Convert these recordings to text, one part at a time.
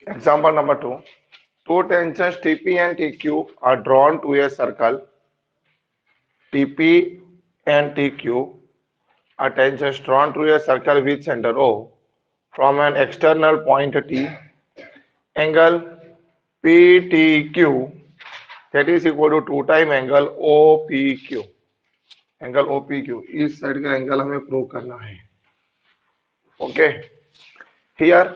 Example number 2. Two tangents TP and TQ are drawn to a circle. TP and TQ are tangents drawn to a circle with center O. From an external point T, angle PTQ, that is equal to 2 time angle OPQ. Angle OPQ इस side का angle हमें prove करना है. Okay, here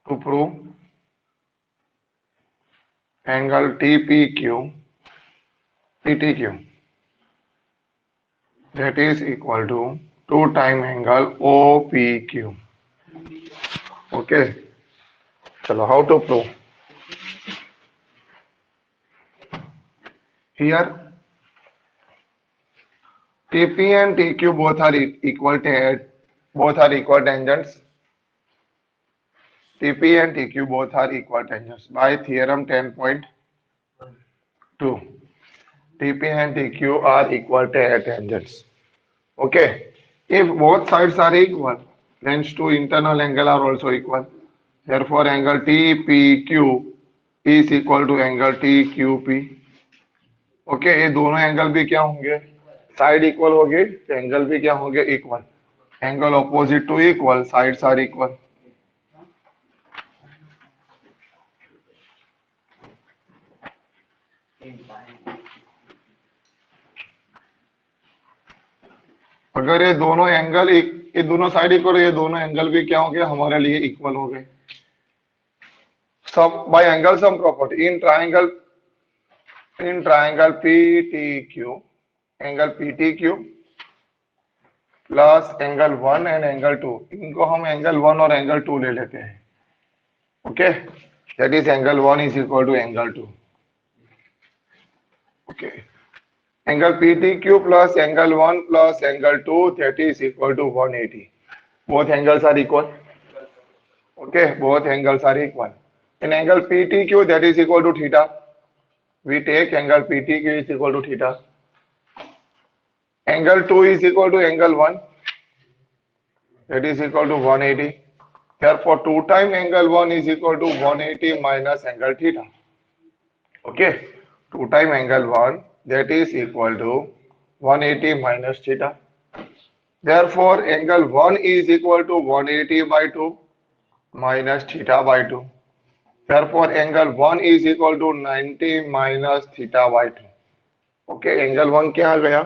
to prove angle TPQ PTQ, that is equal to 2 time angle OPQ. Okay, चलो how to prove. Here TP and TQ both are equal tangents. TP and TQ both are equal tangents by theorem 10.2. TP and TQ are equal tangents. Okay, if both sides are equal, then two internal angle are also equal. Therefore, angle TPQ is equal to angle TQP. Okay, ये दोनों angle भी क्या होंगे, side equal होगी तो angle भी क्या होंगे, equal. Angle opposite to equal, sides are equal. अगर ये दोनों एंगल ये दोनों साइड इक्वल, ये दोनों एंगल भी क्या हो गए, हमारे लिए इक्वल हो गए. सब bye angle sum property in triangle PTQ, angle PTQ plus angle 1 and angle 2, इनको हम एंगल 1 और एंगल 2 ले लेते हैं. Okay, that is angle 1 is equal to angle 2. Okay, angle PTQ plus angle 1 plus angle 2, that is equal to 180. Both angles are equal. Okay, both angles are equal. In angle PTQ that is equal to theta, we take angle PTQ is equal to theta. Angle 2 is equal to angle 1, that is equal to 180. Therefore, 2 time angle 1 is equal to 180 minus angle theta. Okay, 2 time angle 1, that is equal to 180 minus theta. Therefore, angle 1 is equal to 180 by 2 minus theta by 2. Therefore, angle 1 is equal to 90 minus theta by 2. Okay, angle 1 क्या आ गया,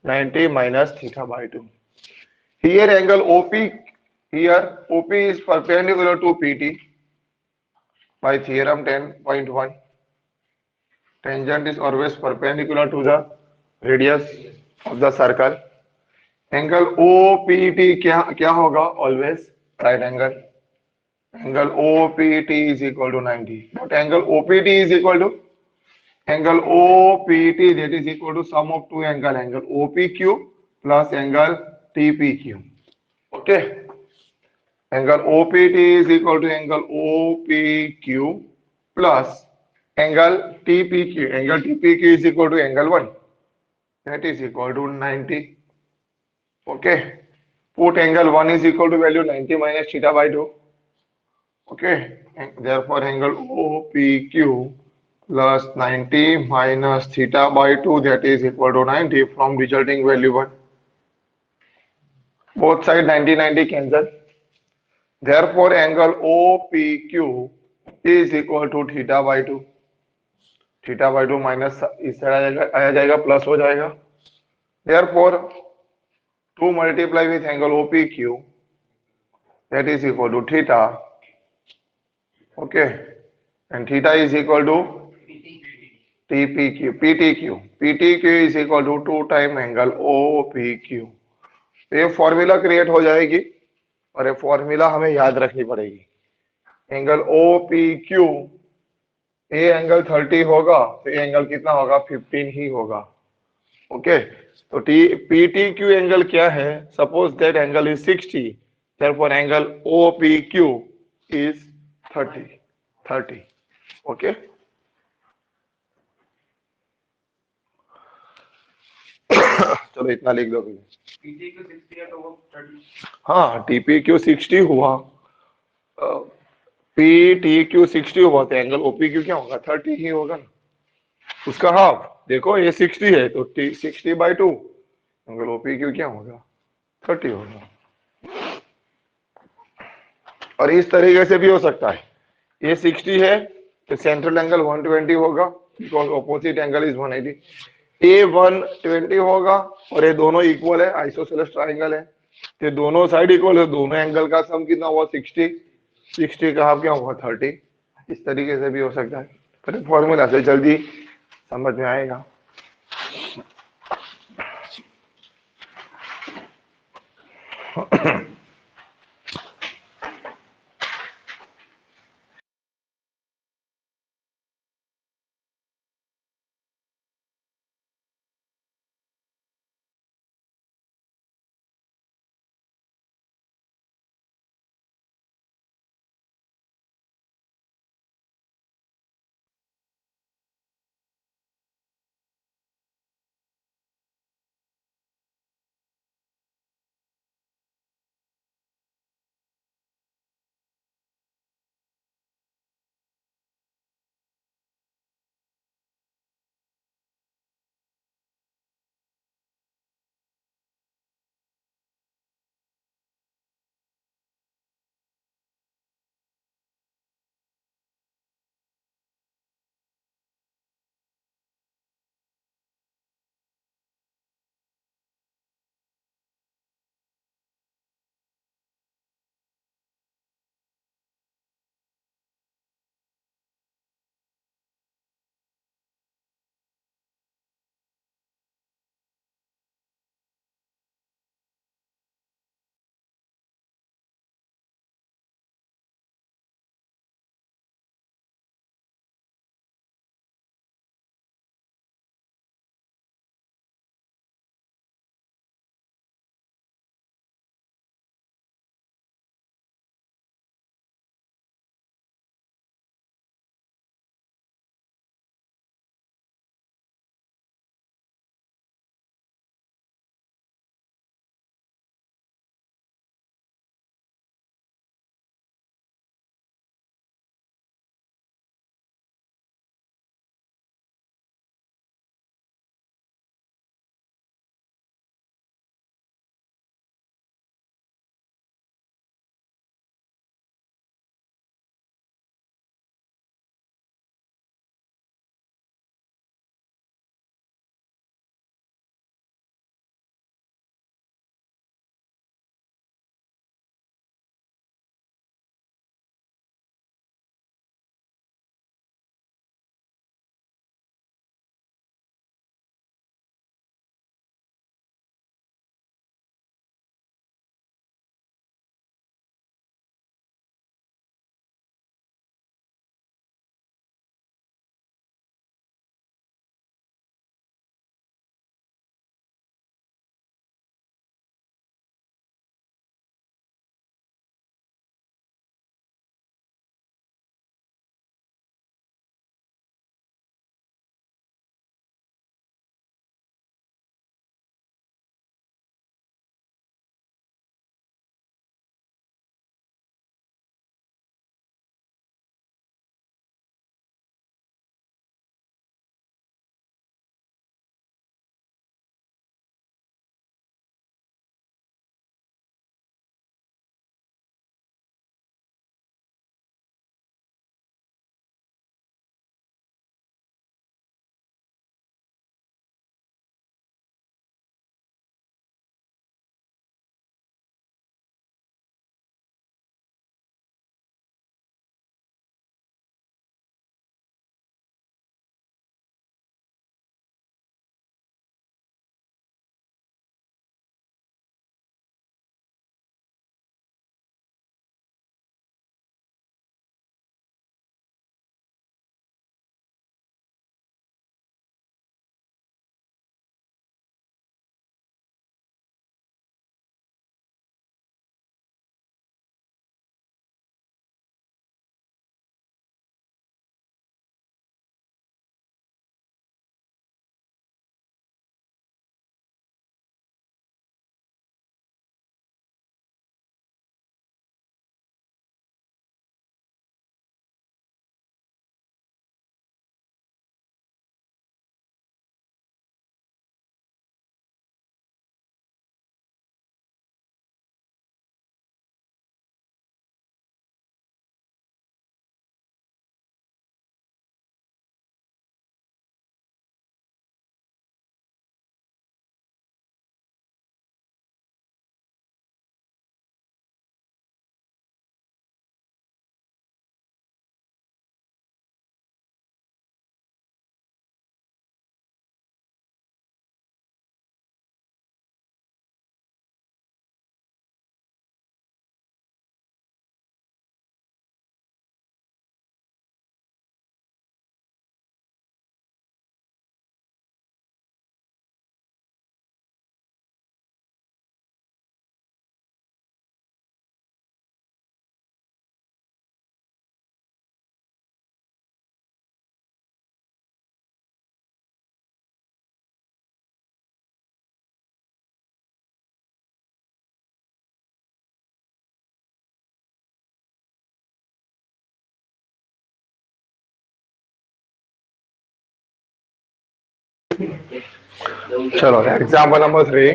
90 minus theta by 2. Here angle OP, here OP is perpendicular to PT by theorem 10.1. Tangent is always perpendicular to the radius of the circle. Angle OPT क्या होगा, always right angle. Angle OPT is equal to 90. But angle OPT is equal to angle OPT, that is equal to sum of two angle, angle OPQ plus angle TPQ. Okay, angle OPT is equal to angle OPQ plus angle TPQ. Angle TPQ is equal to angle 1, that is equal to 90. Okay, put angle 1 is equal to value 90 minus theta by 2. Okay, and therefore angle OPQ plus 90 minus theta by 2, that is equal to 90 from resulting value 1. Both side 90 cancel. Therefore angle OPQ is equal to theta by 2. Theta by 2 minus इस side आया जाएगा, plus हो जाएगा. Therefore 2 multiply with angle OPQ, that is equal to theta. Okay, and theta is equal to TPQ, PTQ is equal to 2 time angle OPQ. तो ये formula create हो जाएगी और ये फॉर्मूला हमें याद रखनी पड़ेगी. एंगल OPQ, ये एंगल 30 होगा तो ये एंगल कितना होगा, 15 ही होगा. ओके, तो PTQ एंगल क्या है, suppose that angle is 60, therefore angle OPQ is 30. Okay, चलो इतना लिख दो. PTQ 60 है तो वो 30. हाँ, TPQ 60 हुआ, पी टी क्यू 60 हुआ तो एंगल ओपी क्यू क्या होगा, 30 ही होगा ना, उसका हाफ। देखो ये 60 है तो टी 60/2, एंगल ओपी क्यू क्या होगा, 30 होगा। और इस तरीके से भी हो सकता है, ये 60 है तो सेंट्रल एंगल 120 होगा, बिकॉज ऑपोजिट एंगल इज 180। ए 120 होगा और ये दोनों इक्वल है, आइसोसेलेस ट्राइंगल है, तो दोनों साइड इक्वल है, दोनों एंगल का सम कितना हुआ, 60, 60 का हाफ क्या होगा, 30। इस तरीके से भी हो सकता है, पर फॉर्मूला से जल्दी समझ में आएगा। चलो एग्जाम्पल नंबर 3.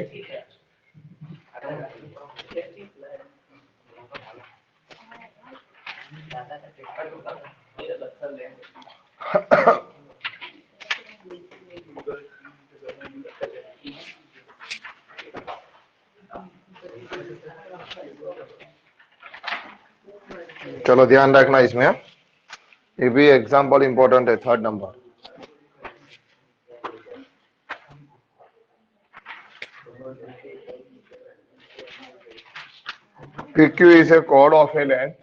चलो ध्यान रखना इसमें, ये भी एग्जाम्पल इंपॉर्टेंट है. Third number. PQ is a chord of a length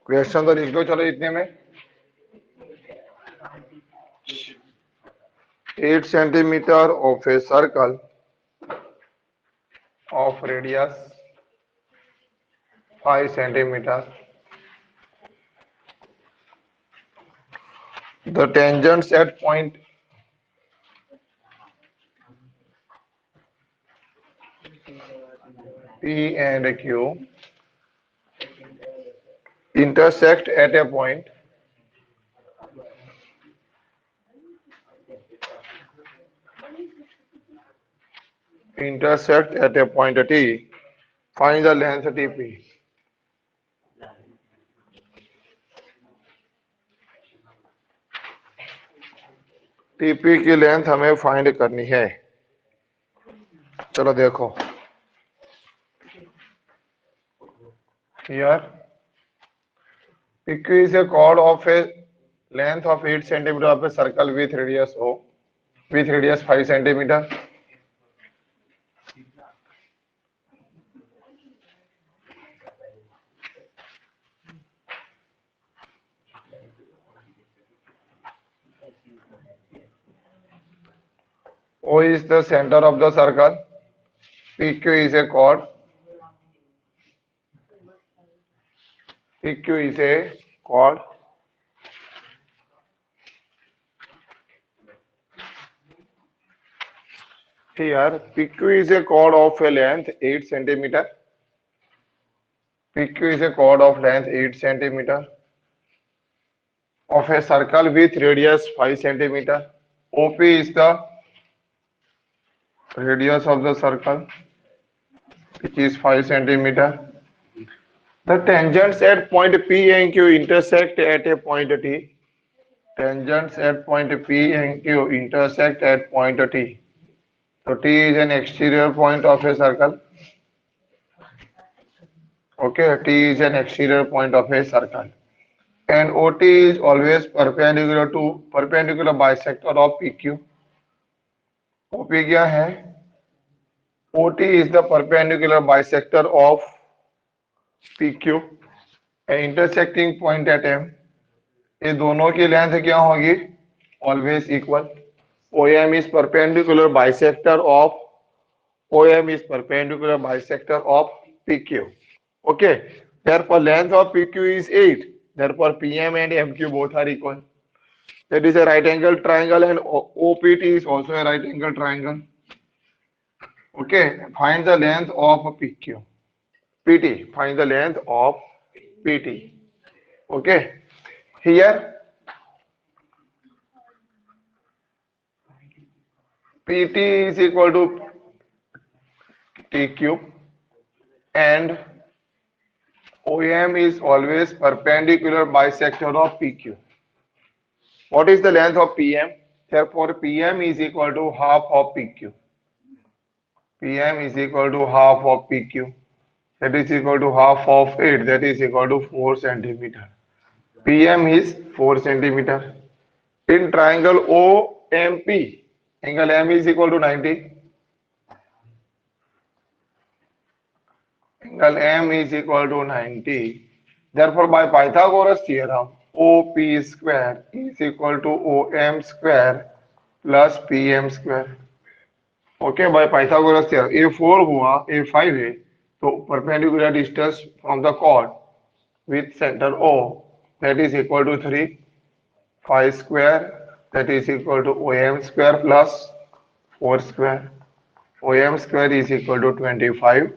question तो लिख दो चलो इतने में. 8 centimeter of a circle of radius 5 centimeter. The tangents at point P and Q intersect at a point T. Find the length TP. TP की length हमें find करनी है. चलो देखो here PQ is a chord of a length of 8 centimeter of a circle with radius O, with radius 5 centimeter. O is the center of the circle. PQ is a chord. PQ is a chord. Here PQ is a chord of a length 8 centimeter. PQ is a chord of length 8 centimeter of a circle with radius 5 centimeter. OP is the radius of the circle, which is 5 centimeter. The tangents at point P and Q intersect at a point T. Tangents at point P and Q intersect at point T. So T is an exterior point of a circle. Okay, T is an exterior point of a circle. And OT is always perpendicular bisector of PQ. OP क्या है? OT is the perpendicular bisector of PQ. An intersecting point at M. ये दोनों की length क्या होगी? Always equal. OM is perpendicular bisector of PQ. Okay. Therefore, length of PQ is 8. Therefore, PM and MQ both are equal. That is a right angle triangle, and OPT is also a right angle triangle. Okay. Find the length of PQ. PT. Find the length of PT. Okay. Here PT is equal to T cube and OM is always perpendicular bisector of PQ. What is the length of PM? Therefore, PM is equal to half of PQ. PM is equal to half of PQ. That is equal to half of 8. That is equal to 4 centimeter. PM is 4 centimeter. In triangle OMP, angle M is equal to 90. Angle M is equal to 90. Therefore, by Pythagoras theorem, OP square is equal to OM square plus PM square. Okay, by Pythagoras theorem, A4 हुआ, A5 है, तो perpendicular distance from the chord with center O, that is equal to 3. 5 square, that is equal to OM square plus 4 square. OM square is equal to 25.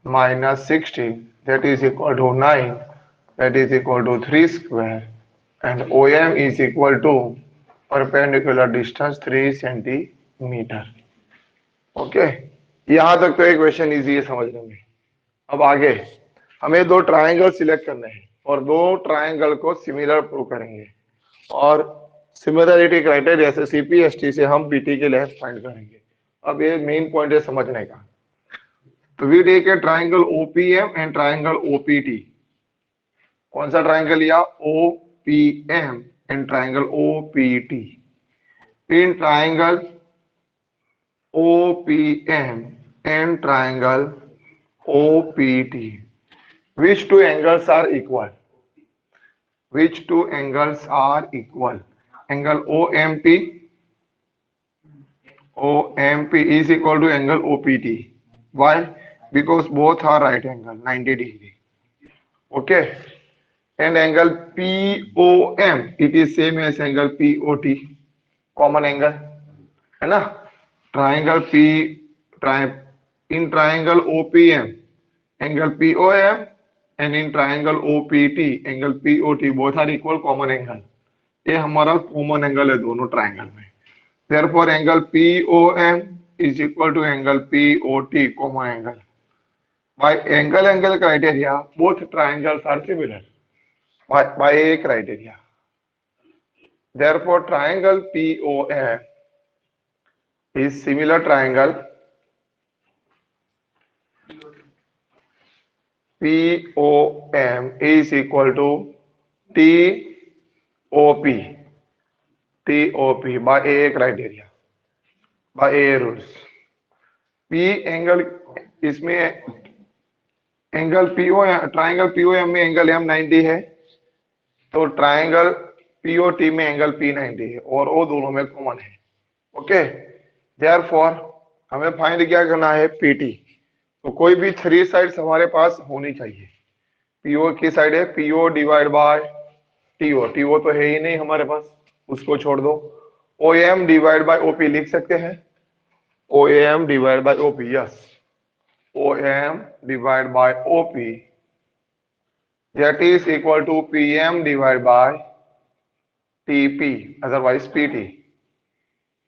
minus 16, that is equal to 9, that is equal to 3 square, and OM is equal to perpendicular distance 3 centimetre. Okay, यहां तक तो एक question easy है समझने में. अब आगे हमें दो ट्राइंगल सिलेक्ट करने हैं और दो ट्राइंगल को सिमिलर प्रूव करेंगे और सिमिलरिटी क्राइटेरिया से सीपीएसटी से हम पीटी के लेंथ फाइंड करेंगे. अब ये मेन पॉइंट है समझने का. तो we take a triangle OPM and triangle OPT. कौन सा ट्राइंगल लिया? OPM and triangle OPT. In triangle OPM and triangle OPT. Which two angles are equal? Which two angles are equal? Angle OMP is equal to angle OPT. Why? Because both are right angle, 90 degree. Okay. And angle POM, it is same as angle POT. Common angle. है ना? Triangle in triangle OPM, angle POM, and in triangle OPT, angle POT, both are equal common angle. ये हमारा common angle है दोनों triangle में. Therefore, angle POM is equal to angle POT, common angle. By angle criteria, both triangles are similar. By a criteria. Therefore, triangle POM is similar triangle POM is equal to TOP by A criteria, by A rules. P angle इसमें angle POM, triangle POM में angle M 90 है, तो triangle POT में angle P 90 है और वो दोनों में कॉमन है. ओके, देयरफॉर हमें फाइंड क्या करना है? PT. तो कोई भी थ्री साइड्स हमारे पास होनी चाहिए. पीओ की साइड है PO divide by TO. TO तो है ही नहीं हमारे पास, उसको छोड़ दो. ओएम डिवाइड बाय ओपी लिख सकते हैं. OM divide by OP. Yes, OM divide by OP, that is equal to PM divide by TP, otherwise PT.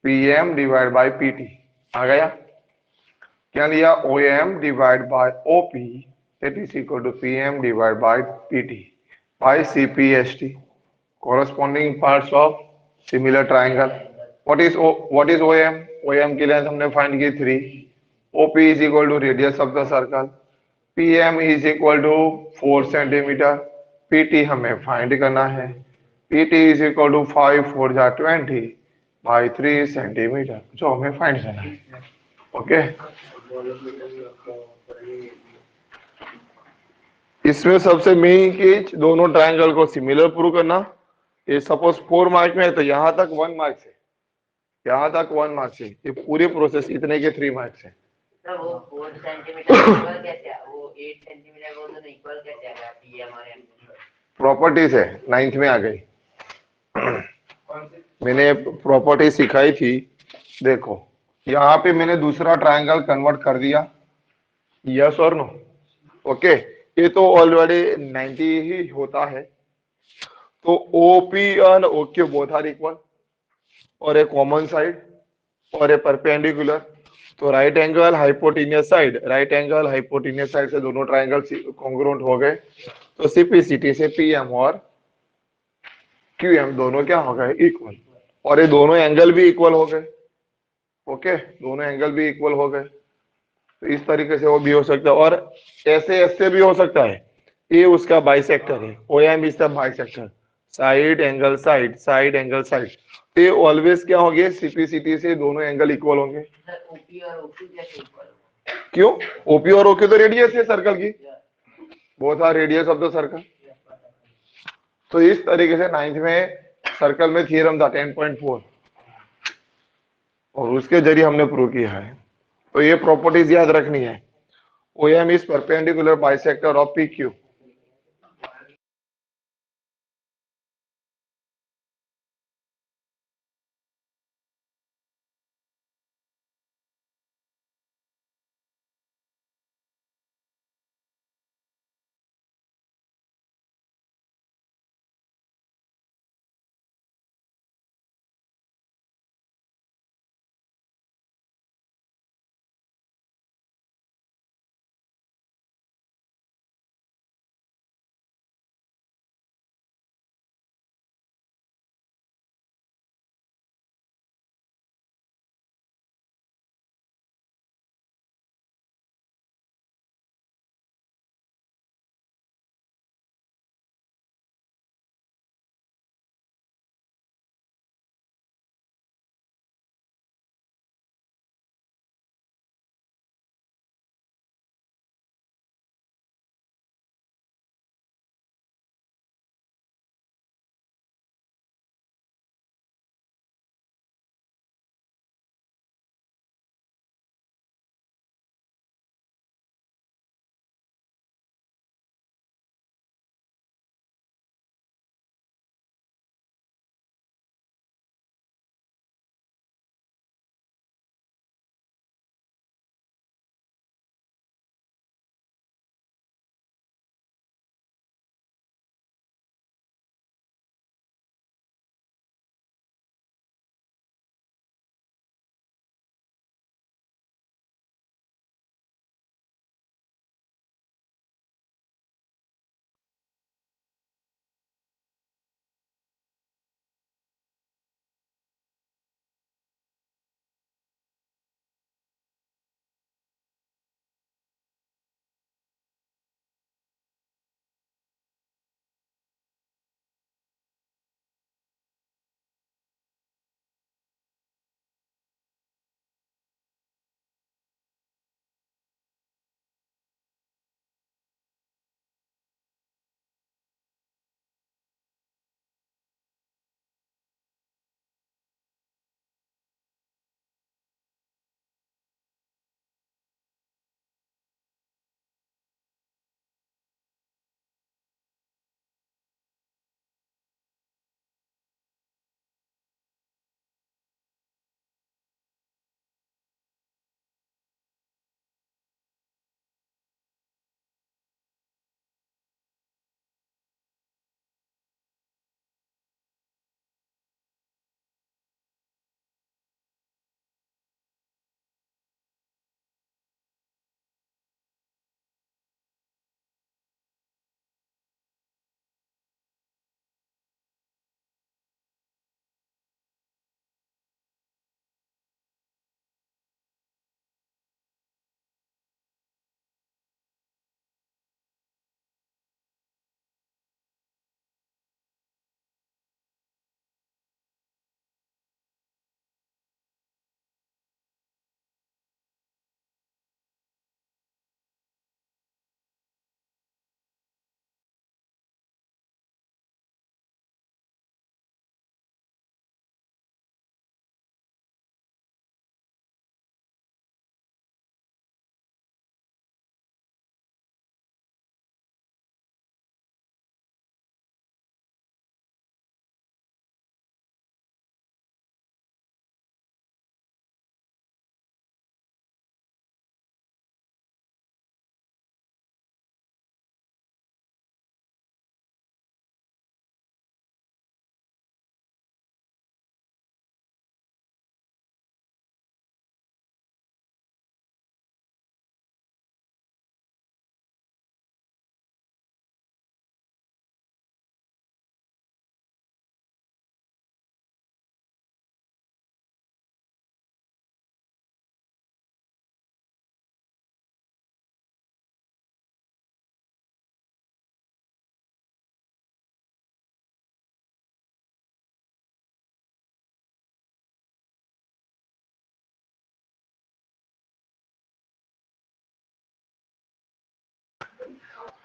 PM divide by PT आ गया. क्या लिया? OM divide by OP, that is equal to PM divided by PT by CPST, corresponding parts of similar triangle. What is OM? OM की length हमने find की 3. OP is equal to radius of the circle. PM is equal to 4 centimetre. PT हमें find करना है. PT is equal to 5 4 20 by 3 centimetre, जो हमें find करना है. ओके, इसमें सबसे मेन चीज दोनों ट्रायंगल को सिमिलर प्रूव करना. ये सपोज 4 मार्क में है तो यहां तक 1 मार्क से, यहां तक 1 मार्क से, ये पूरी प्रोसेस इतने के 3 मार्क्स है. वो 4 सेंटीमीटर इक्वल कैसे है? वो 8 सेंटीमीटर को तो इक्वल कैसे आएगा? पीएम और एम प्रॉपर्टीज है, 9th में आ गई. मैंने प्रॉपर्टी सिखाई थी. देखो यहाँ पे मैंने दूसरा ट्रायंगल कन्वर्ट कर दिया. यस और नो? ओके, ये तो ऑलरेडी 90 ही होता है. तो OP and OQ both are equal और ए कॉमन साइड और ए परपेंडिकुलर. तो right angle hypotenuse side, right angle hypotenuse side से दोनों ट्रायंगल कॉन्ग्रुएंट हो गए. तो सीपीसीटी से PM और QM दोनों क्या हो गए? इक्वल. और ये दोनों एंगल भी इक्वल हो गए. ओके, दोनों एंगल भी इक्वल हो गए. तो इस तरीके से वो भी हो सकता है और ऐसे ऐसे भी हो सकता है. ये उसका बाइसेक्टर है. OM is the bisector. Side angle side, side angle side. तो ये ऑलवेज क्या होंगे? सीपीसीटी से दोनों एंगल इक्वल होंगे. ओपी और ओक्यू कैसे इक्वल? क्यों? OP और OQ तो रेडियस है सर्कल की. Both are radius of the circle. तो इस तरीके से 9th में सर्कल में थ्योरम था 10.4 और उसके जरिए हमने प्रूव किया है. तो ये प्रॉपर्टीज याद रखनी है. OM is perpendicular bisector of PQ.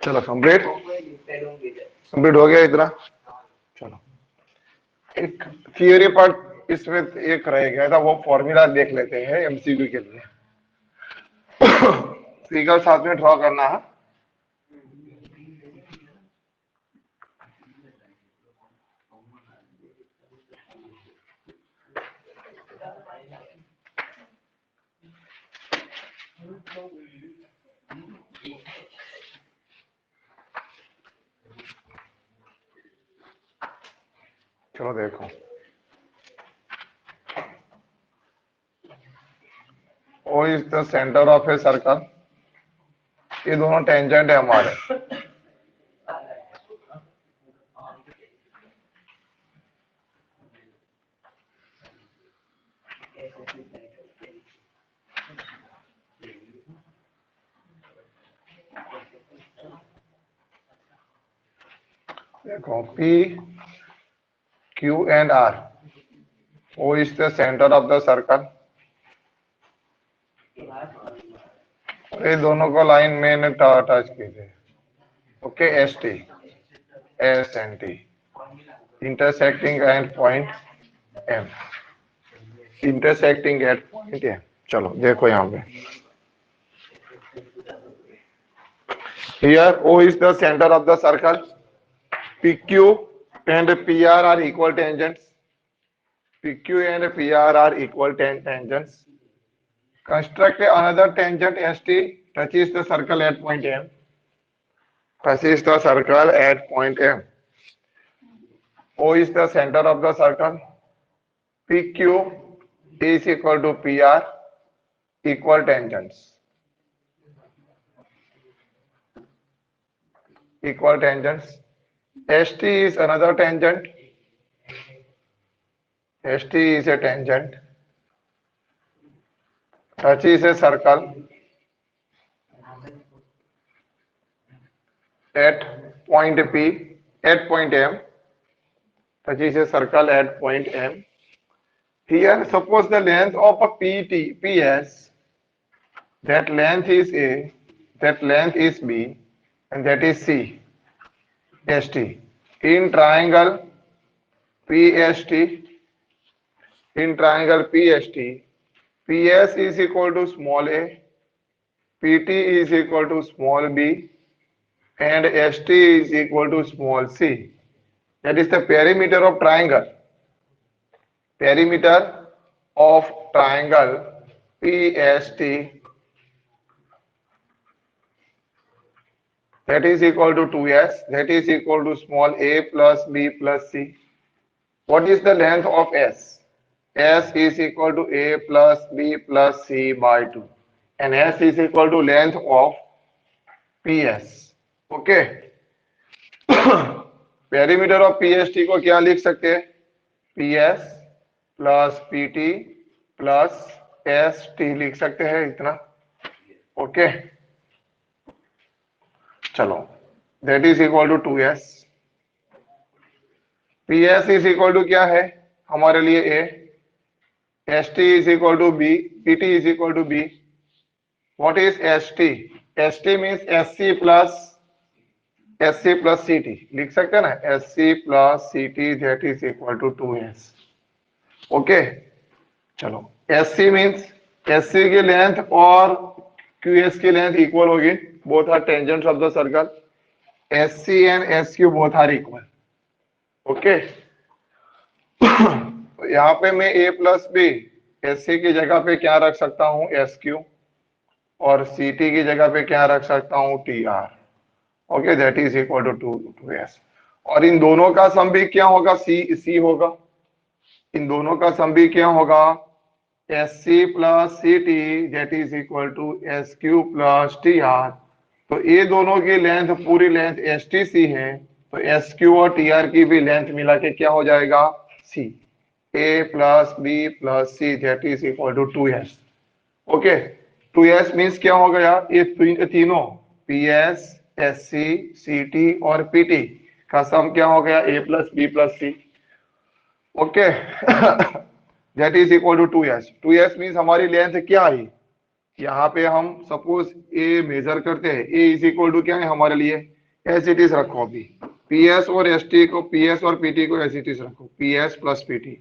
चलो कंप्लीट कंप्लीट हो गया इतना। चलो एक थियरी पार्ट इसमें एक रह गया था, वो फॉर्मूला देख लेते हैं एमसीक्यू के लिए। फिगर साथ में ड्रॉ करना है। चलो देखो, O is the centre of a circle. ये दोनों टेंजेंट है हमारे। देखो P, Q and R, O is the center of the circle। ये दोनों को लाइन मैंने टच की थी। Okay, S T, S and T, intersecting at point M, intersecting at point M. चलो देखो यहाँ पे, here O is the center of the circle, PQ and PR are equal tangents, PQ and PR are equal tangents। Construct another tangent ST touches the circle at point M, touches the circle at point M। O is the center of the circle, PQ is equal to PR, equal tangents, equal tangents। ST is another tangent, ST is a tangent, touches a circle at point P, at point M, touches a circle at point M। Here, suppose the length of a PS, that length is A, that length is B, and that is C, ST. In triangle PST, in triangle PST, PS is equal to small a, PT is equal to small b, and ST is equal to small c. That is the perimeter of triangle. Perimeter of triangle PST, that is equal to 2s, that is equal to small a plus b plus c. What is the length of S? S is equal to a plus b plus c by 2, and S is equal to length of PS. Okay. Perimeter of PST को क्या लिख सकते हैं? PS plus PT plus S T लिख सकते हैं इतना। Okay, चलो, that is equal to 2s। PS is equal to क्या है हमारे लिए? A. S T is equal to B, PT is equal to B. What is S T? S T means S C plus C T लिख सकते हैं ना, S C plus C T, that is equal to 2s। Okay, चलो, S C means S C की length और QS की length equal होगी, both are tangents of the circle. S C and S Q both are equal. Okay, यहाँ पे मैं A plus B, S C की जगह पे क्या रख सकता हूँ? एस क्यू, और सी टी की जगह पे क्या रख सकता हूँ? T R. Okay, that is equal to 2s। और इन दोनों का सम भी क्या होगा? सी होगा। इन दोनों का सम भी क्या होगा? S C plus C T, that is equal to S Q plus T R. तो ये दोनों की लेंथ, पूरी लेंथ एस टी सी है, तो एस क्यू और टी आर की भी लेंथ मिला के क्या हो जाएगा? C. A plus B plus C, that is equal to 2s। Okay, 2s means क्या हो गया? ये तीनों P S, S C, C T और पीटी का सम क्या हो गया? A plus B plus C. Okay, that is equal to 2s। 2s means हमारी लेंथ क्या आई? यहाँ पे हम सपोज ए मेजर करते हैं, ए इज इक्वल टू क्या है हमारे लिए, एस इट इज रखो अभी, पी एस और एस टी को, पी एस और पी टी को एस इट इज रखो, P S plus P T.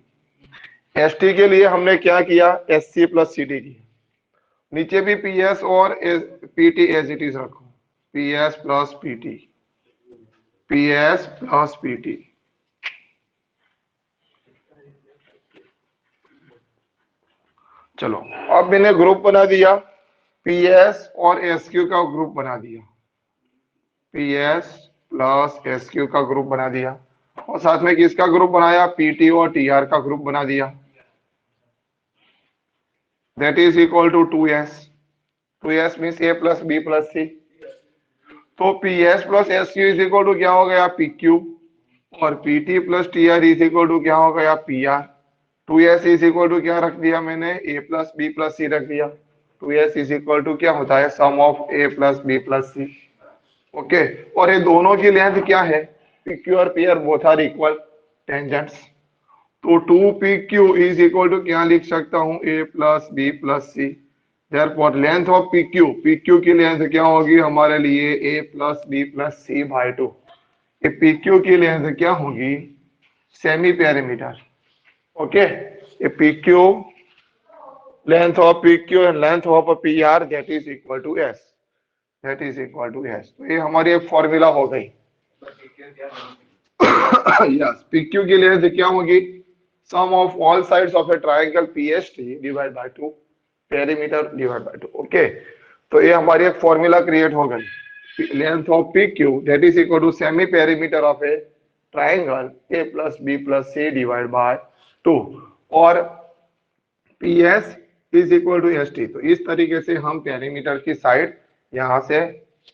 S T के लिए हमने क्या किया, S C plus C T किया। नीचे भी पी एस और P T as it is रखो, P S plus P T, P S plus P T. चलो अब मैंने ग्रुप बना दिया, पी एस और एस क्यू का ग्रुप बना दिया, P S plus S Q का ग्रुप बना दिया, और साथ में किसका ग्रुप बनाया, पीटी और टीआर का ग्रुप बना दिया, that is equal to 2s, 2s means A plus B plus C. तो P S plus S Q is equal to क्या हो गया, पी क्यू, और P T plus T R is equal to क्या हो गया, P R. 2s is equal to क्या रख दिया मैंने, A plus B plus C रख दिया। 2s इज इक्वल टू क्या होता है, sum of A plus B plus C. Okay, और ये दोनों की लेंथ क्या है, पी क्यू और P R both are equal tangents. तो 2pq इज इक्वल टू क्या लिख सकता हूं, a plus B plus C. Therefore length of pq, pq की लेंथ क्या होगी हमारे लिए, a plus B plus C by 2। ये pq की लेंथ क्या होगी, सेमी पेरीमीटर। ओके, ये pq, length of pq and length of pr that is equal to s, that is equal to s। तो ये हमारी एक फॉर्मूला हो गई। यस, pq की लेंथ क्या होगी, sum of all sides of a triangle PST divided by 2, perimeter divided by 2। Okay, तो ये हमारी एक फॉर्मूला क्रिएट हो गई, length of PQ that is equal to semi perimeter of a triangle A plus B plus C divide by 2, और PS is equal to S T. तो इस तरीके से हम पेरीमीटर की साइड यहां से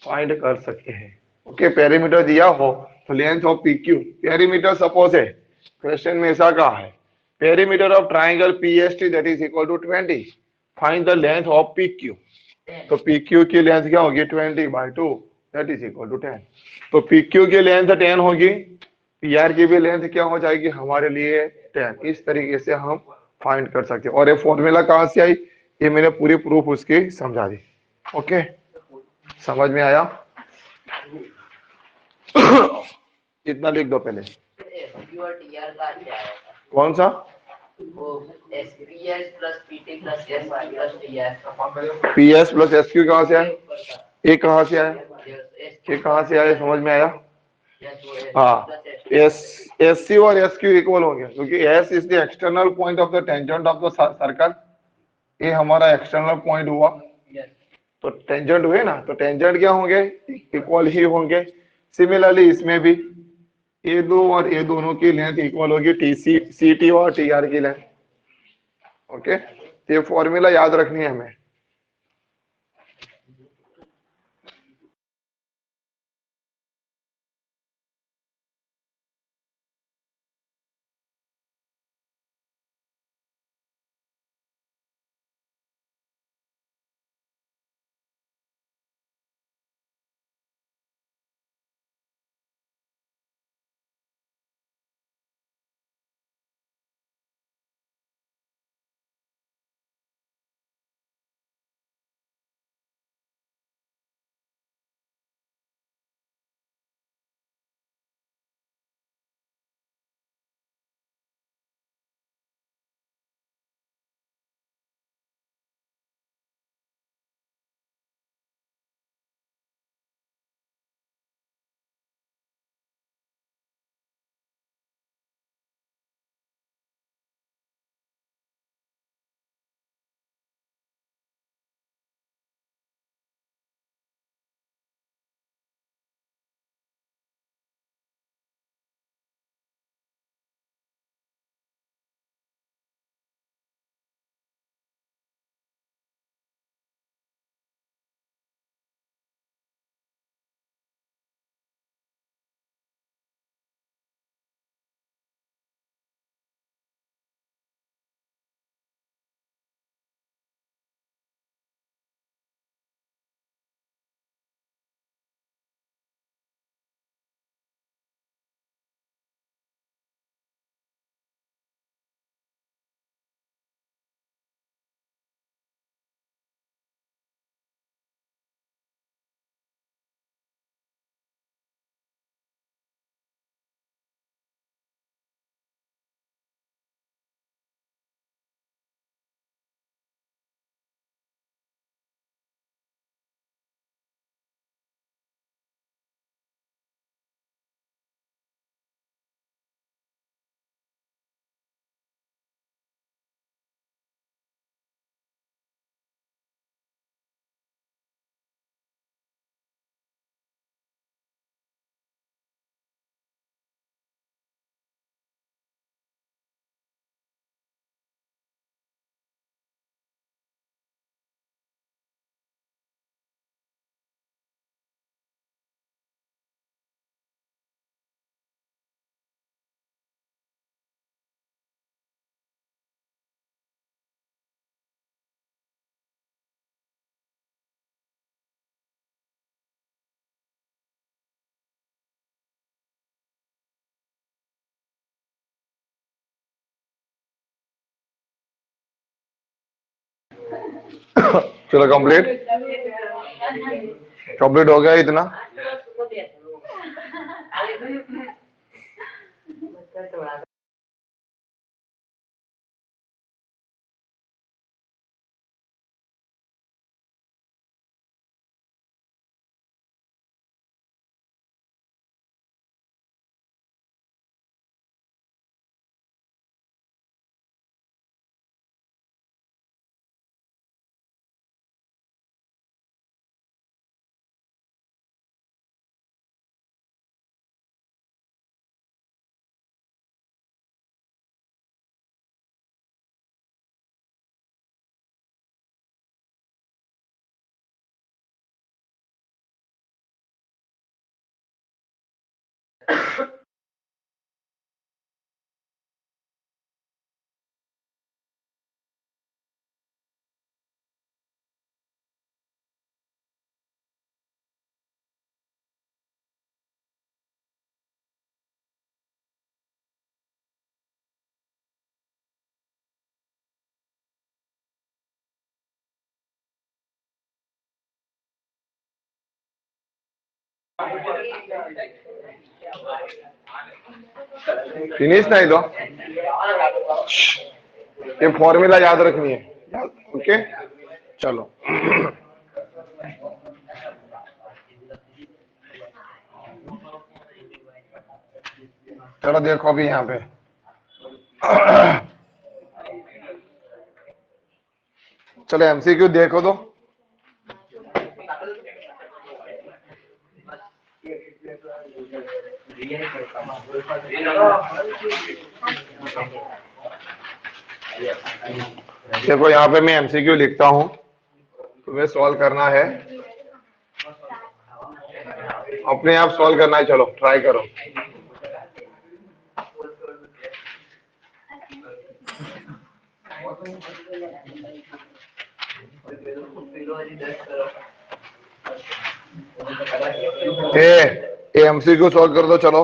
फाइंड कर सकते हैं। ओके, पेरीमीटर दिया हो तो length of PQ, perimeter suppose है क्वेश्चन में ऐसा कहा है, perimeter of triangle PST that is equal to 20, find the length of PQ। तो PQ की लेंथ क्या होगी, 20 by 2 that is equal to 10। तो PQ की लेंथ 10 होगी, PR की भी लेंथ क्या हो जाएगी हमारे लिए 10। इस तरीके से हम फाइंड कर सकते हैं। और ये फॉर्मूला कहाँ से आई, ये मैंने पूरी प्रूफ उसकी समझा दी। ओके, समझ में आया? इतना लिख दो पहले। एसक्यू और टीआर का क्या है, कौन सा, वो SPS plus PT plus S plus TR. PS plus SQ कहाँ से आया, ये कहाँ से आया, ये कहाँ से आया, समझ में आया? हाँ, एस एस सी और एस क्यू इक्वल हो गया, क्योंकि S is the external point of the tangent of the circle. ये हमारा एक्सटर्नल पॉइंट हुआ, तो टेंजेंट हुए ना, तो टेंजेंट क्या होंगे, इक्वल ही होंगे। सिमिलरली इसमें भी ए दो और ए दोनों की लेंथ इक्वल होगी, टी सी सी टी और टी आर की लेंथ। ओके, तो ये फॉर्मूला याद रखनी है हमें। चलो कंप्लीट कंप्लीट हो गया इतना। फिनिश नहीं दो, ये फॉर्मूला याद रखनी है। ओके चलो चलो देखो अभी यहाँ पे चलो एमसीक्यू देखो तो। देखो यहाँ पे मैं एमसीक्यू लिखता हूँ, तुम्हें सॉल्व करना है, अपने आप सॉल्व करना है। चलो ट्राई करो। ए एमसीक्यू सॉल्व कर दो चलो।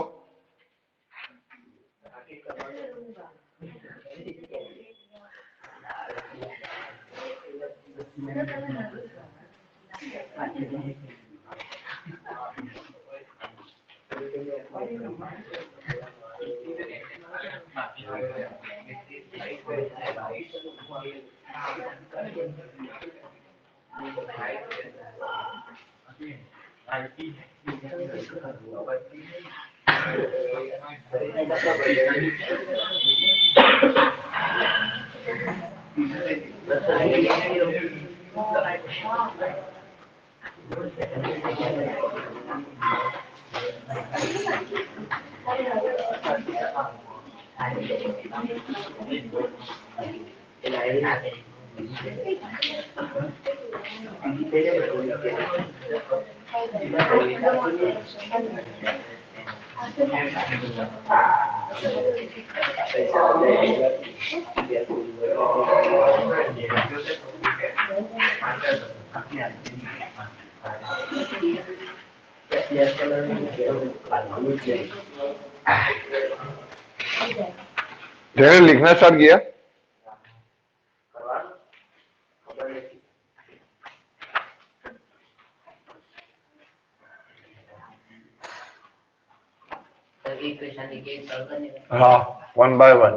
मैंने लिखना स्टार्ट किया। हाँ one by one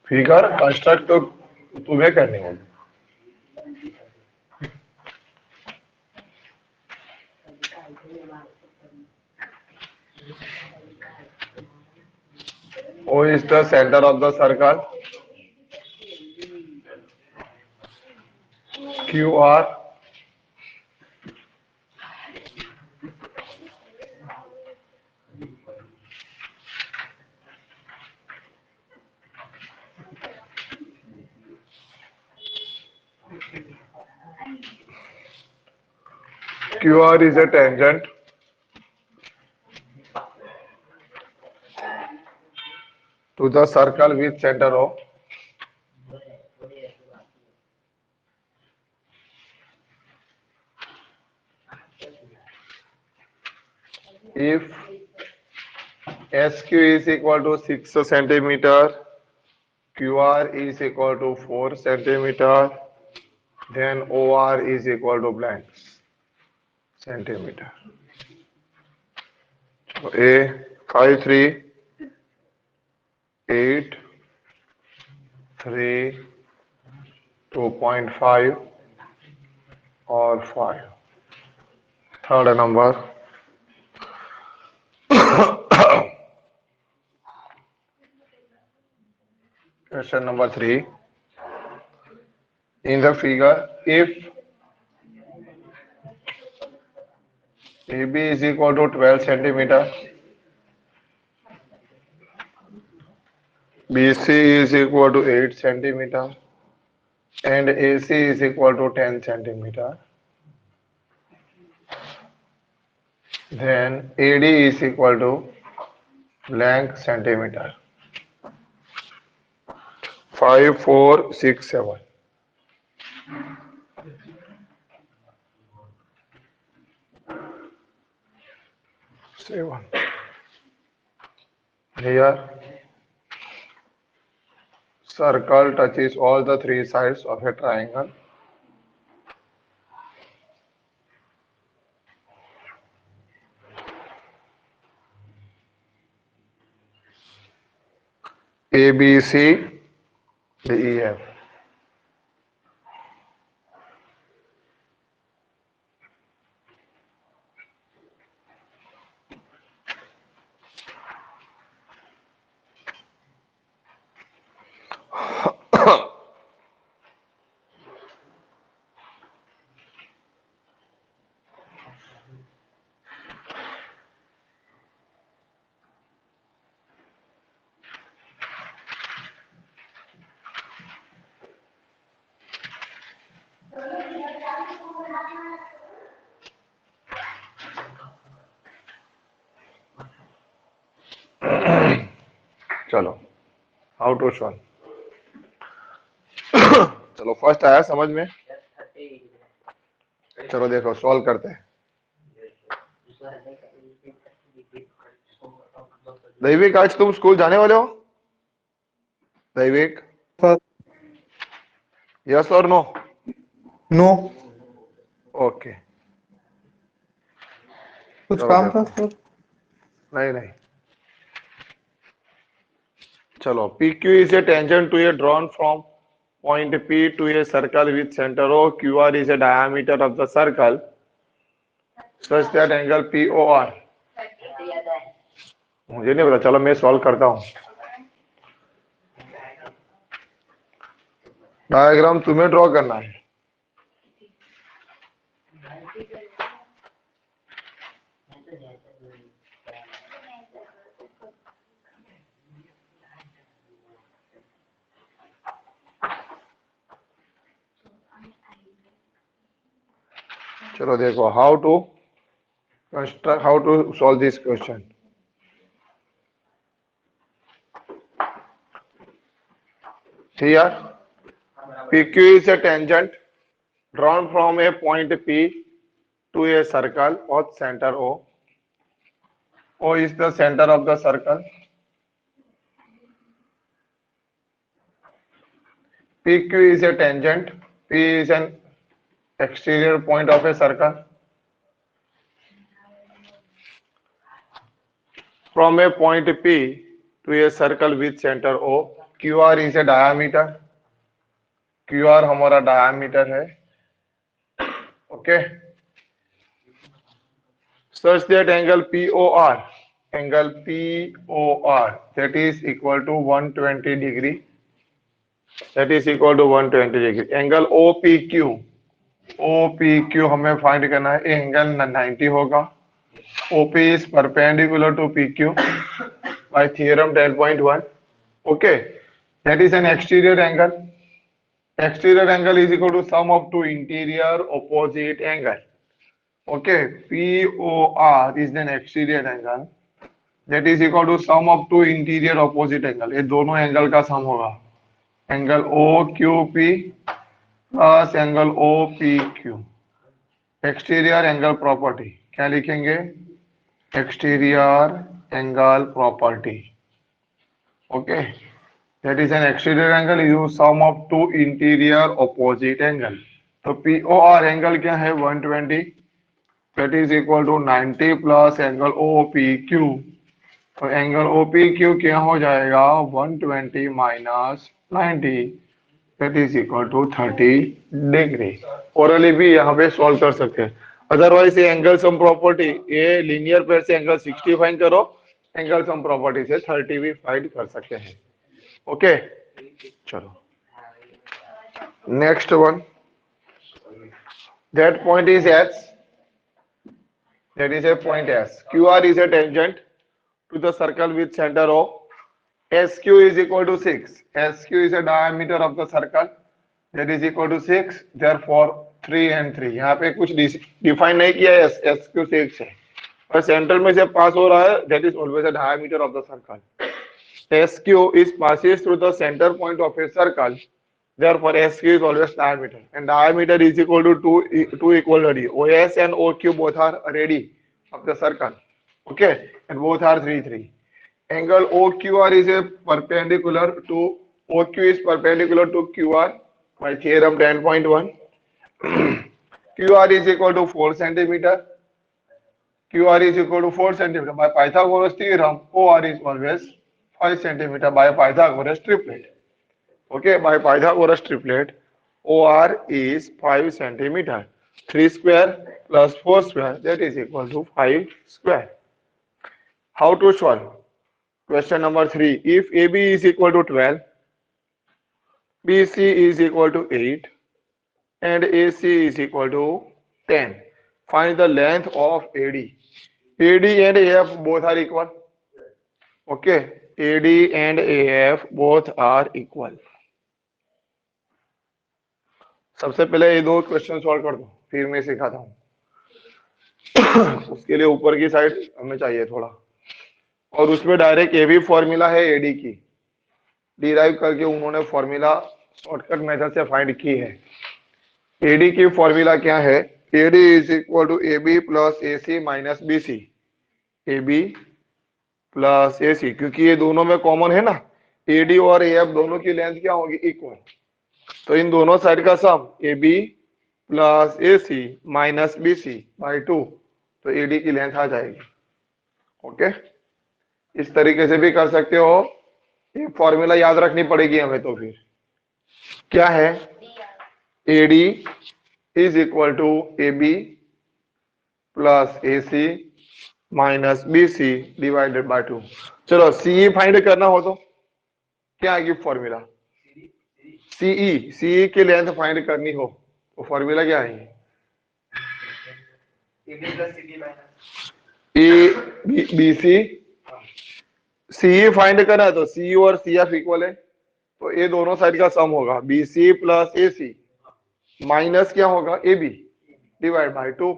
figure construct तो तुम्हें करनी होगी। O is the center of the circle. QR QR is a tangent to the circle with center O. If SQ is equal to 6 centimeter, QR is equal to 4 centimeter, then OR is equal to blank centimeter. So A 5 3 8 3 2.5 or 5. Third number. Question number 3. In the figure, if AB is equal to 12 centimeter, BC is equal to 8 centimeter, and AC is equal to 10 centimeter, then AD is equal to blank centimeter. 5 4 6 7. 7. Here, circle touches all the three sides of a triangle. ABC, DEF. चलो, how to solve. चलो first आया समझ में. चलो देखो solve करते हैं. दैविक आज तुम स्कूल जाने वाले हो? दैविक, यस और नो? नो. ओके. कुछ चलो काम देखो. था सर? नहीं नहीं. चलो, PQ is a tangent to a drawn from point P to a circle with center O. QR is a diameter of the circle such that angle POR. मुझे नहीं पता. चलो मैं सॉल्व करता हूँ. डायग्राम तुम्हें ड्रॉ करना है. चलो देखो how to construct, how to solve this question. Here, PQ is a tangent drawn from a point P to a circle of center O. O is the center of the circle. PQ is a tangent. P is an exterior point of a circle. From a point P to a circle with center O. QR is a diameter. QR हमारा diameter है. Okay. Such that angle POR, that is equal to 120 degree. That is equal to 120 degree. Angle OPQ हमें find करना है. Angle 90 होगा. OP is perpendicular to PQ by theorem 10.1. Okay, that is an exterior angle. Exterior angle is equal to sum of two interior opposite angle. Okay, POR is an exterior angle. That is equal to sum of two interior opposite angle. ये दोनों angle का सम होगा. Angle OQP plus angle OPQ. Exterior angle property क्या लिखेंगे? Exterior angle property. Okay. That is an exterior angle is sum of two interior opposite angle. तो POR angle क्या है 120, that is equal to 90 plus angle OPQ। तो angle OPQ क्या हो जाएगा 120 minus 90, that is equal to 30 degree. Orally भी यहाँ पे सॉल्व कर सकते हैं। अदरवाइज ये एंगल सम प्रॉपर्टी, ये लीनियर पेयर से एंगल 60 फाइंड करो, एंगल सम प्रॉपर्टी से 30 भी फाइंड कर सकते हैं। ओके चलो next one, that point is S, that is a point S, QR is a tangent to the circle with center O, SQ is equal to 6, SQ is a diameter of the circle, that is equal to 6, therefore 3 and 3। यहाँ पे कुछ define नहीं किया है, SQ 6 है और centre में से पास हो रहा है, that is always a diameter of the circle। SQ is passes through the center point of a circle, therefore SQ is always diameter, and diameter is equal to two equal radi. OS and OQ both are radi of the circle, okay, and both are 3 3। Angle OQR is a perpendicular to OQ is perpendicular to QR by theorem 10.1। QR is equal to 4 centimeter, QR is equal to 4 centimeter by Pythagoras theorem, OR is always 5 centimeter by Pythagoras triplet। Okay, by Pythagoras triplet, OR is 5 centimeter. 3 square plus 4 square, that is equal to 5 square। How to solve? Question number 3. If AB is equal to 12, BC is equal to 8, and AC is equal to 10, find the length of AD। AD and AF both are equal. Okay, AD and AF both are equal। सबसे पहले ये दो question solve कर दो, फिर मैं सिखाता हूँ। उसके लिए ऊपर की साइड हमें चाहिए थोड़ा, और उसमें डायरेक्ट ये भी फॉर्मूला है एडी की, डिराइव करके उन्होंने फॉर्मूला शॉर्टकट मेथड से फाइंड की है। एडी की फॉर्मूला क्या है, AD is equal to AB plus AC minus BC. AB plus AC, क्योंकि ये दोनों में कॉमन है ना, एडी और एएफ दोनों की लेंथ क्या होगी इक्वल, तो इन दोनों साइड का सम AB plus AC minus BC by 2, तो AD की लेंथ आ जाएगी। ओके, इस तरीके से भी कर सकते हो, ये फॉर्मूला याद रखनी पड़ेगी हमें। तो फिर क्या है, AD is equal to AB plus AC minus BC divided by 2। चलो CE फाइंड करना हो तो क्या आएगी फॉर्मूला, सीई की लेंथ फाइंड करनी हो तो फॉर्मूला क्या है, BC। सीई फाइंड करना है तो सी और CF इक्वल है, तो ये दोनों साइड का सम होगा BC प्लस AC माइनस क्या होगा AB डिवाइड बाय 2,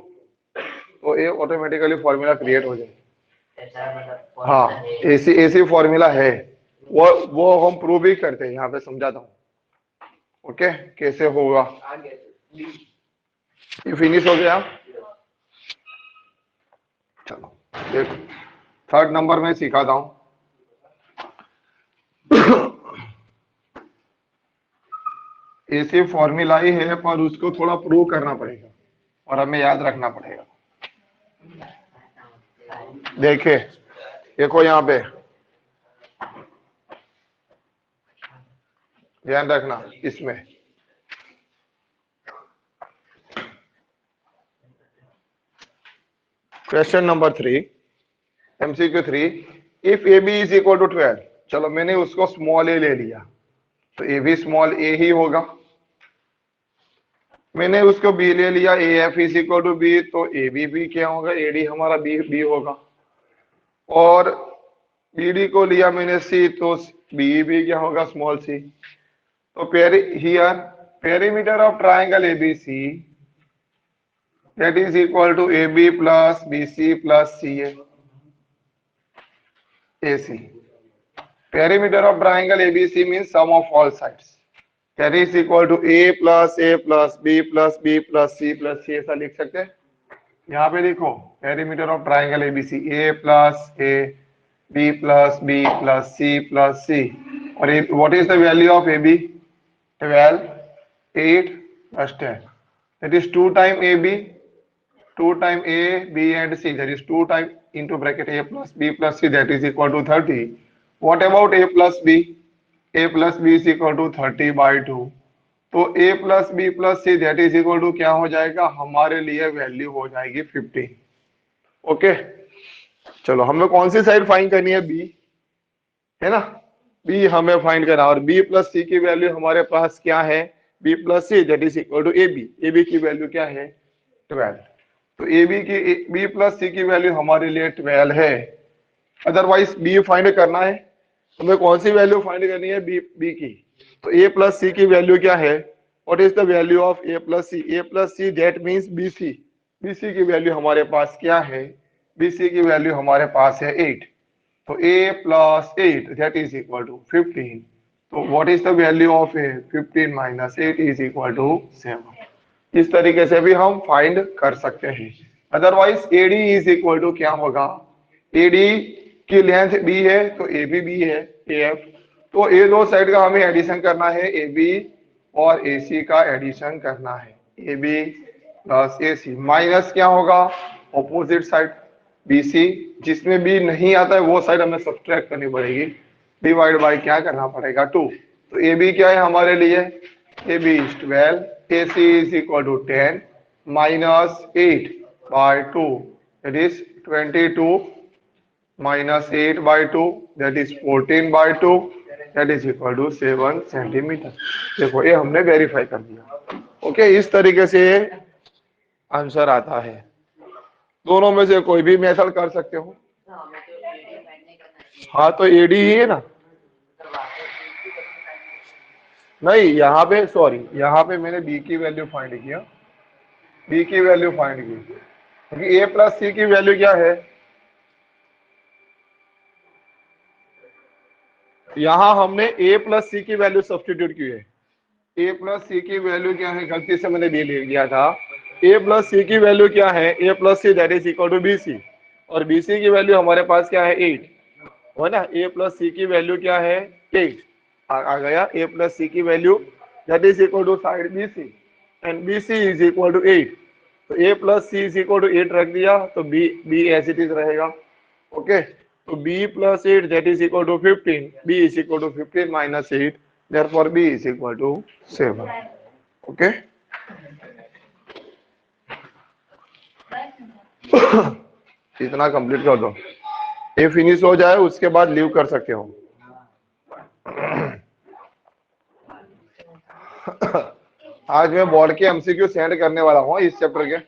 तो ये ऑटोमेटिकली फॉर्मूला क्रिएट हो जाएगा। हाँ, AC फॉर्मूला है, वो हम प्रूव भी करते हैं, यहाँ पे समझाता हूँ। ओके, कैसे होगा। ये फिनिश हो गया। चलो देखो, थर्ड नंबर में सिखाता हूं। ऐसे फॉर्मूला ही है, पर उसको थोड़ा प्रूव करना पड़ेगा और हमें याद रखना पड़ेगा। देखे, देखो यहाँ पे ध्यान रखना इसमें, question number 3 MCQ 3, if AB is equal to 12। चलो मैंने उसको स्मॉल ए ले लिया, तो ए भी स्मॉल ए ही होगा। मैंने उसको बी ले लिया, AF is equal to B, तो AB भी क्या होगा, AD हमारा बी होगा। और BD को लिया मैंने C, तो BE भी क्या होगा, स्मॉल c। तो here perimeter of triangle ABC, that is equal to AB plus BC plus CA AC। Perimeter of triangle ABC means sum of all sides, that is equal to A plus B plus B plus C plus C, ऐसा लिख सकते हैं। यहाँ पे देखो perimeter of triangle ABC, A plus b plus c और what is the value of ab? 12, 8 plus 10, that is 2 time ab, 2 time a, b and c, that is 2 time into bracket a plus b plus c, that is equal to 30. What about a plus b? a plus b is equal to 30 by 2. तो a plus B plus C that is equal to क्या हो जाएगा? हमारे लिए value हो जाएगी 15. Okay, चलो हमें कौन सी साइड फाइंड करनी है? बी, है ना? बी हमें फाइंड करना, और बी प्लस सी की वैल्यू हमारे पास क्या है? B plus C that is equal to A B. A B की वैल्यू क्या है? 12. तो ए बी की, बी प्लस सी की वैल्यू हमारे लिए 12 है. अदरवाइज बी फाइंड करना है, हमें कौन सी वैल्यू फाइंड करनी है? बी की. तो a प्लस सी की वैल्यू क्या है? What is the value of a plus C? a plus C that means bc. bc की वैल्यू हमारे पास क्या है? bc की वैल्यू हमारे पास है 8. तो a plus 8 that is equal to 15. तो what is the value of a? 15 minus 8 is equal to 7. इस तरीके से भी हम फाइंड कर सकते हैं. Otherwise AD is equal to क्या होगा? AD की लेंथ b है तो AB भी है, AF. तो ये दो साइड का हमें एडिशन करना है, AB और AC का एडिशन करना है. AB प्लस AC माइनस क्या होगा? ऑपोजिट साइड BC, जिसमें B नहीं आता है वो साइड हमें सब्ट्रैक्ट करनी पड़ेगी, डिवाइड बाय क्या करना पड़ेगा? 2. तो AB क्या है हमारे लिए? AB is 12, AC is equal to 10 minus 8 by 2, that is 22 minus 8 by 2, that is 14 by 2, that is equal to 7 centimetre. देखो ये हमने वेरीफाई कर दिया. ओके, इस तरीके से आंसर आता है. दोनों में से कोई भी मेथड कर सकते हो. हमें तो एडी फाइंड नहीं करना चाहिए। हाँ, तो एडी ही है ना. मतलब वापस बीसी करना चाहिए। नहीं, यहाँ पे सॉरी, यहाँ पे मैंने बी की वैल्यू फाइंड किया, बी की वैल्यू फाइंड की, क्योंकि ए प्लस सी की वैल्यू क्या है? यहाँ हमने a प्लस सी की वैल्यू सब्स्टिट्यूट की है. a प्लस सी की वैल्यू क्या है? गलती से मैंने b ले लिया था. a प्लस सी की वैल्यू क्या है? a plus C that is equal to bc, और bc की वैल्यू हमारे पास क्या है? 8, है ना? a प्लस सी की वैल्यू क्या है? 8 आ गया. a प्लस सी की value that is equal to side bc, and bc is equal to 8. तो a plus C is equal to 8 रख दिया, तो b एज इट इज रहेगा. ओके, तो b plus 8 that is equal to 15. b is equal to 15 minus 8. Therefore, b is equal to 7. Okay. इतना complete कर दो. ये फिनिश हो जाए उसके बाद लीव कर सकते हो. आज मैं बोर्ड के एमसीक्यू सेंड करने वाला हूँ इस चैप्टर के.